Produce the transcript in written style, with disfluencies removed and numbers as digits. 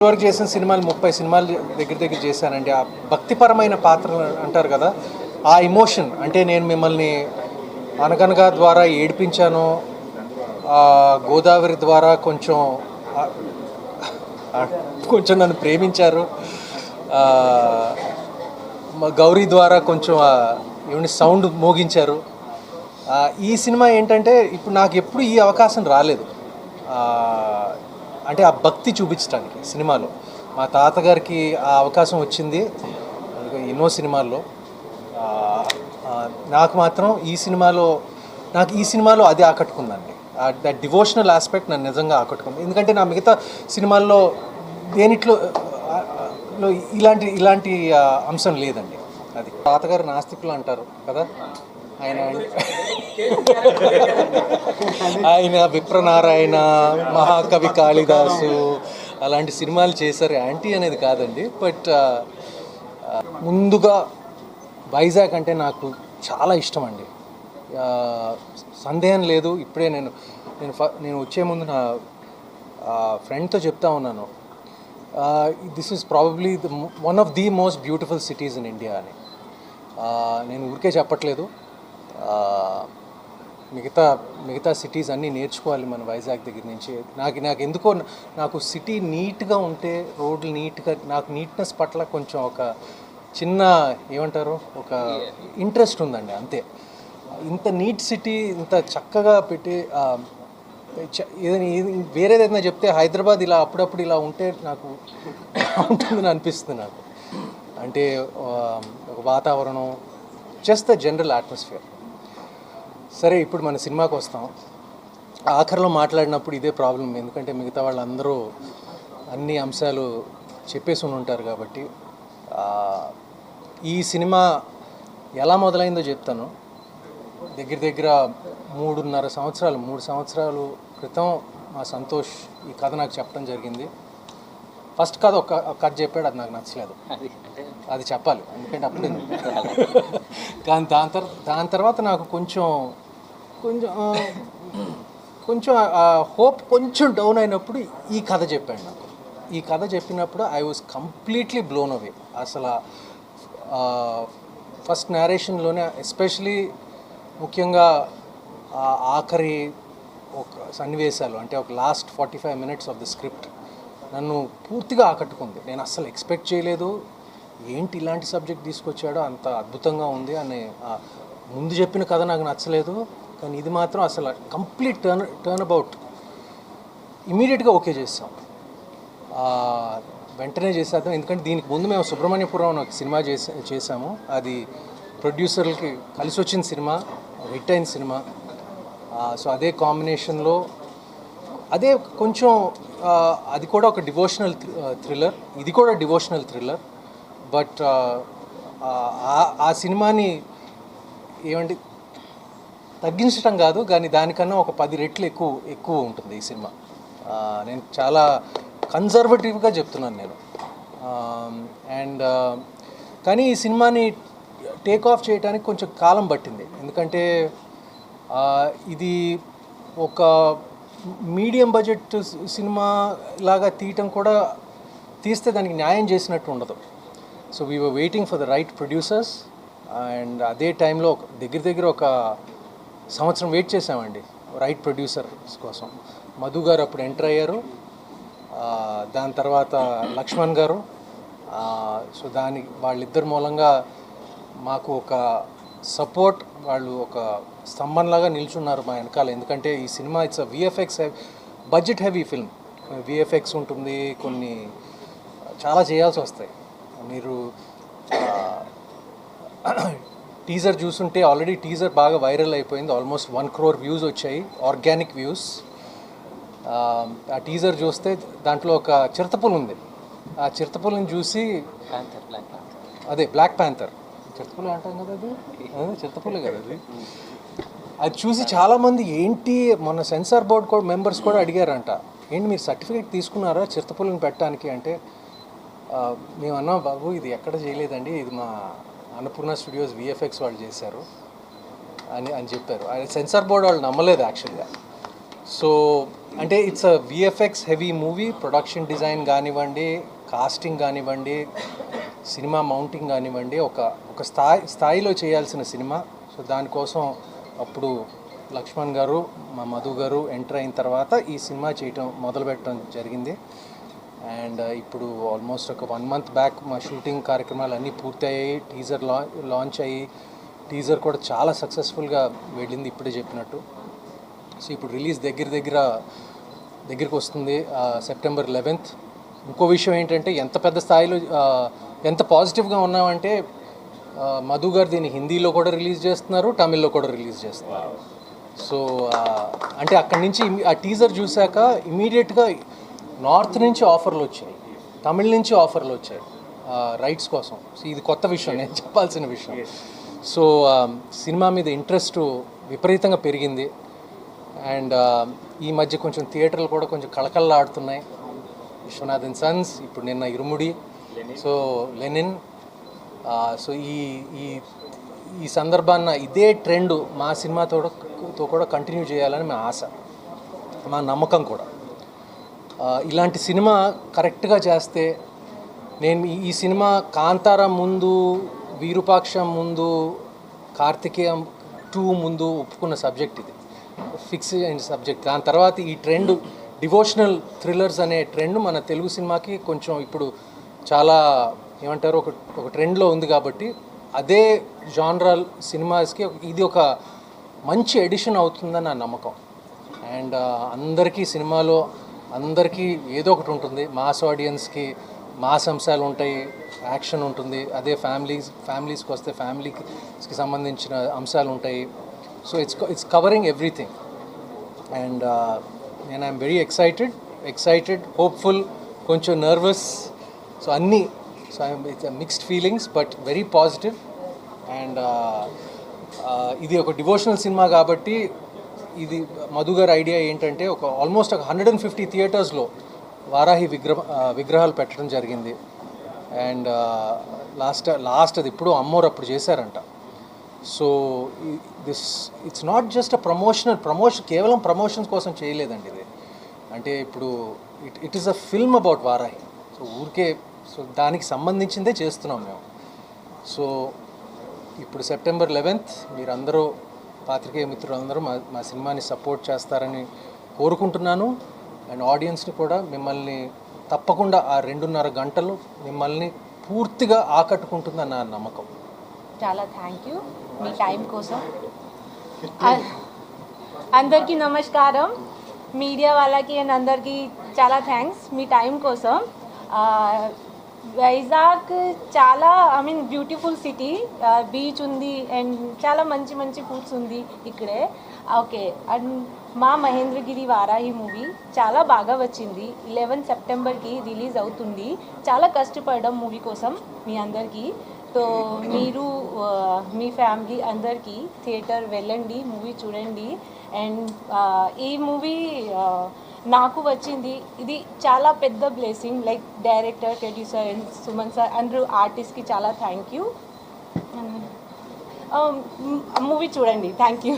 ఇప్పటివరకు చేసిన సినిమాలు 30 సినిమాలు దగ్గర చేశానండి. ఆ భక్తిపరమైన పాత్రలు అంటారు కదా, ఆ ఎమోషన్ అంటే నేను మిమ్మల్ని అనగనగా ద్వారా ఏడిపించాను, గోదావరి ద్వారా కొంచెం కొంచెం నన్ను ప్రేమించారు, గౌరీ ద్వారా కొంచెం ఏమైనా సౌండ్ మోగించారు. ఈ సినిమా ఏంటంటే ఇప్పుడు నాకు ఎప్పుడు ఈ అవకాశం రాలేదు, అంటే ఆ భక్తి చూపించడానికి సినిమాలో. మా తాతగారికి ఆ అవకాశం వచ్చింది ఎన్నో సినిమాల్లో. నాకు మాత్రం ఈ సినిమాలో అది ఆకట్టుకుందండి. దట్ డివోషనల్ ఆస్పెక్ట్ నన్ను నిజంగా ఆకట్టుకుంది. ఎందుకంటే నా మిగతా సినిమాల్లో దేనిట్లో ఇలాంటి అంశం లేదండి. అది తాతగారు నాస్తికులు అంటారు కదా, ఆయన విప్రనారాయణ, మహాకవి కాళిదాసు అలాంటి సినిమాలు చేశారు. యాంటీ అనేది కాదండి, బట్ ముందుగా వైజాగ్ అంటే నాకు చాలా ఇష్టం అండి, సందేహం లేదు. ఇప్పుడే నేను వచ్చే ముందు నా ఫ్రెండ్తో చెప్తా ఉన్నాను, this is probably one of the most beautiful cities in India అని. నేను ఊరికే చెప్పట్లేదు, మిగతా సిటీస్ అన్నీ నేర్చుకోవాలి మన వైజాగ్ దగ్గర నుంచి. నాకు ఎందుకో నాకు సిటీ నీట్గా ఉంటే, రోడ్లు నీట్గా, నాకు నీట్నెస్ పట్ల కొంచెం ఒక చిన్న ఏమంటారు ఒక ఇంట్రెస్ట్ ఉందండి, అంతే. ఇంత నీట్ సిటీ ఇంత చక్కగా పెట్టి వేరేదైనా చెప్తే హైదరాబాద్ ఇలా అప్పుడప్పుడు ఇలా ఉంటే నాకు ఉంటుందని అనిపిస్తుంది నాకు. అంటే ఒక వాతావరణం, జస్ట్ ద జనరల్ అట్మాస్ఫియర్. సరే, ఇప్పుడు మన సినిమాకి వస్తాం. ఆఖరిలో మాట్లాడినప్పుడు ఇదే ప్రాబ్లం, ఎందుకంటే మిగతా వాళ్ళందరూ అన్ని అంశాలు చెప్పేసి ఉంటారు కాబట్టి. ఈ సినిమా ఎలా మొదలైందో చెప్తాను. దగ్గర 3 సంవత్సరాలు క్రితం మా సంతోష్ ఈ కథ నాకు చెప్పడం జరిగింది. ఫస్ట్ కథ ఒక కథ చెప్పాడు, అది నాకు నచ్చలేదు, అది చెప్పాలి ఎందుకంటే అప్పుడే. కానీ దాని తర్వాత నాకు కొంచెం హోప్ కొంచెం డౌన్ అయినప్పుడు ఈ కథ చెప్పాడు నాకు. ఈ కథ చెప్పినప్పుడు I was completely blown away. అసలు ఫస్ట్ నేరేషన్లోనే ఎస్పెషలీ ముఖ్యంగా ఆఖరి ఒక సన్నివేశాలు, అంటే ఒక last 45 minutes of the script నన్ను పూర్తిగా ఆకట్టుకుంది. నేను అస్సలు ఎక్స్పెక్ట్ చేయలేదు, ఏంటి ఇలాంటి సబ్జెక్ట్ తీసుకొచ్చాడో, అంత అద్భుతంగా ఉంది అని. ముందు చెప్పిన కథ నాకు నచ్చలేదు, కానీ ఇది మాత్రం అసలు కంప్లీట్ టర్న్ అబౌట్. ఇమీడియట్గా ఓకే చేసాం, వెంటనే చేసేద్దాం. ఎందుకంటే దీనికి ముందు మేము సుబ్రహ్మణ్యపురం ఒక సినిమా చేసాము. అది ప్రొడ్యూసర్లకి కలిసి వచ్చిన సినిమా, హిట్ అయిన సినిమా. సో అదే కాంబినేషన్లో అదే కొంచెం అది కూడా ఒక డివోషనల్ థ్రిల్లర్, ఇది కూడా డివోషనల్ థ్రిల్లర్. బట్ ఆ సినిమాని ఏమండి తగ్గించడం కాదు, కానీ దానికన్నా ఒక 10 రెట్లు ఎక్కువ ఉంటుంది ఈ సినిమా. నేను చాలా కన్జర్వేటివ్గా చెప్తున్నాను నేను. అండ్ కానీ ఈ సినిమాని టేక్ ఆఫ్ చేయడానికి కొంచెం కాలం పట్టింది, ఎందుకంటే ఇది ఒక మీడియం బడ్జెట్ సినిమా లాగా తీస్తే దానికి న్యాయం చేసినట్టు ఉండదు. So we were waiting for the right producers. And అదే టైంలో దగ్గర ఒక సంవత్సరం వెయిట్ చేసామండి రైట్ ప్రొడ్యూసర్స్ కోసం. మధు గారు అప్పుడు ఎంటర్ అయ్యారు, దాని తర్వాత లక్ష్మణ్ గారు. సో వాళ్ళిద్దరి మూలంగా మాకు ఒక సపోర్ట్, వాళ్ళు ఒక స్తంభంలాగా నిల్చున్నారు మా వెనకాల. ఎందుకంటే ఈ cinema it's VFX budget heavy film. VFX ఉంటుంది, కొన్ని చాలా చేయాల్సి వస్తాయి. మీరు టీజర్ చూస్తుంటే ఆల్రెడీ టీజర్ బాగా వైరల్ అయిపోయింది, ఆల్మోస్ట్ 1 crore వ్యూస్ వచ్చాయి, ఆర్గానిక్ వ్యూస్. ఆ టీజర్ చూస్తే దాంట్లో ఒక చిరుతపులు ఉంది. ఆ చిరుతపుల్ని చూసి అదే బ్లాక్ ప్యాంథర్, చిరుతపులు అంటాం కదా, అది చిరుతపులే కదా అది చూసి చాలామంది ఏంటి, మొన్న సెన్సార్ బోర్డ్ మెంబర్స్ కూడా అడిగారంట, ఏంటి మీరు సర్టిఫికేట్ తీసుకున్నారా చిరుతపుల్ని పెట్టడానికి అంటే, మేము అన్నాం బాబు ఇది ఎక్కడ చేయలేదండి, ఇది మా అన్నపూర్ణ స్టూడియోస్ విఎఫ్ఎక్స్ వాళ్ళు చేశారు అని చెప్పారు. సెన్సార్ బోర్డ్ వాళ్ళు నమ్మలేదు యాక్చువల్గా. సో అంటే it's a VFX heavy movie. Production design కానివ్వండి, కాస్టింగ్ కానివ్వండి, సినిమా మౌంటింగ్ కానివ్వండి, ఒక స్థాయిలో చేయాల్సిన సినిమా. సో దానికోసం అప్పుడు లక్ష్మణ్ గారు, మా మధు గారు ఎంటర్ అయిన తర్వాత ఈ సినిమా చేయటం మొదలుపెట్టడం జరిగింది. అండ్ ఇప్పుడు ఆల్మోస్ట్ ఒక 1 month బ్యాక్ మా షూటింగ్ కార్యక్రమాలు అన్నీ పూర్తయ్యాయి. టీజర్ లాంచ్ అయ్యి, టీజర్ కూడా చాలా సక్సెస్ఫుల్గా వెళ్ళింది ఇప్పుడే చెప్పినట్టు. సో ఇప్పుడు రిలీజ్ దగ్గరికి వస్తుంది September 11th. ఇంకో విషయం ఏంటంటే ఎంత పెద్ద స్థాయిలో ఎంత పాజిటివ్గా ఉన్నామంటే మధు గారు దీన్ని హిందీలో కూడా రిలీజ్ చేస్తున్నారు, తమిళ్లో కూడా రిలీజ్ చేస్తున్నారు. సో అంటే అక్కడి నుంచి ఆ టీజర్ చూశాక ఇమీడియట్గా నార్త్ నుంచి ఆఫర్లు వచ్చాయి, తమిళ నుంచి ఆఫర్లు వచ్చాయి రైట్స్ కోసం. సో ఇది కొత్త విషయం, నేను చెప్పాల్సిన విషయం. సో సినిమా మీద ఇంట్రెస్ట్ విపరీతంగా పెరిగింది. అండ్ ఈ మధ్య కొంచెం థియేటర్లు కూడా కొంచెం కళకళలాడుతున్నాయి. విశ్వనాథన్ సన్స్, ఇప్పుడు నిన్న ఇరుముడి, సో లెనిన్. సో ఈ సందర్భాన్న ఇదే ట్రెండ్ మా సినిమాతో కూడా కంటిన్యూ చేయాలని మా ఆశ, మా నమ్మకం కూడా. ఇలాంటి సినిమా కరెక్ట్గా చేస్తే, నేను ఈ సినిమా కాంతారా ముందు, వీరూపాక్షం ముందు, కార్తికేయం 2 ముందు ఒప్పుకున్న సబ్జెక్ట్ ఇది, ఫిక్స్ అయిన సబ్జెక్ట్. దాని తర్వాత ఈ ట్రెండ్ డివోషనల్ థ్రిల్లర్స్ అనే ట్రెండ్ మన తెలుగు సినిమాకి కొంచెం ఇప్పుడు చాలా ఏమంటారు ఒక ట్రెండ్లో ఉంది. కాబట్టి అదే జానరల్ సినిమాస్కి ఇది ఒక మంచి ఎడిషన్ అవుతుందని నా నమ్మకం. అండ్ అందరికీ సినిమాలో అందరికీ ఏదో ఒకటి ఉంటుంది. మాస్ ఆడియన్స్కి మాస్ అంశాలు ఉంటాయి, యాక్షన్ ఉంటుంది. అదే ఫ్యామిలీస్కి వస్తే ఫ్యామిలీకి సంబంధించిన అంశాలు ఉంటాయి. So it's covering everything. And నేను ఐఎమ్ వెరీ ఎక్సైటెడ్, హోప్ఫుల్, కొంచెం నర్వస్. సో అన్నీ, so it's mixed feelings but very positive. And ఇది ఒక డివోషనల్ సినిమా కాబట్టి ఇది మధు గారి ఐడియా ఏంటంటే ఆల్మోస్ట్ ఒక 150 థియేటర్స్లో వారాహి విగ్రహాలు పెట్టడం జరిగింది. అండ్ లాస్ట్ అది ఇప్పుడు అమ్మోరు అప్పుడు చేశారంట. So it's not just a promotion, కేవలం ప్రమోషన్స్ కోసం చేయలేదండి ఇది. అంటే ఇప్పుడు it is a film about Varahi. So ఊరికే దానికి సంబంధించిందే చేస్తున్నాం మేము. సో ఇప్పుడు September 11th మీరందరూ, పాత్రికేయ మిత్రులందరూ మా సినిమాని సపోర్ట్ చేస్తారని కోరుకుంటున్నాను. అండ్ ఆడియన్స్ని కూడా, మిమ్మల్ని తప్పకుండా ఆ 2.5 గంటలు మిమ్మల్ని పూర్తిగా ఆకట్టుకుంటుందని నా నమ్మకం. చాలా థ్యాంక్ యూ మీ టైం కోసం. అందరికీ నమస్కారం, మీడియా వాళ్ళకి అండ్ అందరికీ చాలా థ్యాంక్స్ మీ టైం కోసం. వైజాగ్ చాలా బ్యూటిఫుల్ సిటీ, బీచ్ ఉంది అండ్ చాలా మంచి ఫుడ్స్ ఉంది ఇక్కడే. ఓకే, అండ్ మా మహేంద్రగిరి వారాహి మూవీ చాలా బాగా వచ్చింది. 11 సెప్టెంబర్కి రిలీజ్ అవుతుంది. చాలా కష్టపడడం మూవీ కోసం మీ అందరికీ. సో మీరు మీ ఫ్యామిలీ అందరికీ థియేటర్ వెళ్ళండి, మూవీ చూడండి. అండ్ ఈ మూవీ నాకు వచ్చింది, ఇది చాలా పెద్ద blessing. Like director, producer and Suman sir అందరూ ఆర్టిస్ట్కి చాలా థ్యాంక్ యూ. మూవీ చూడండి. Thank you.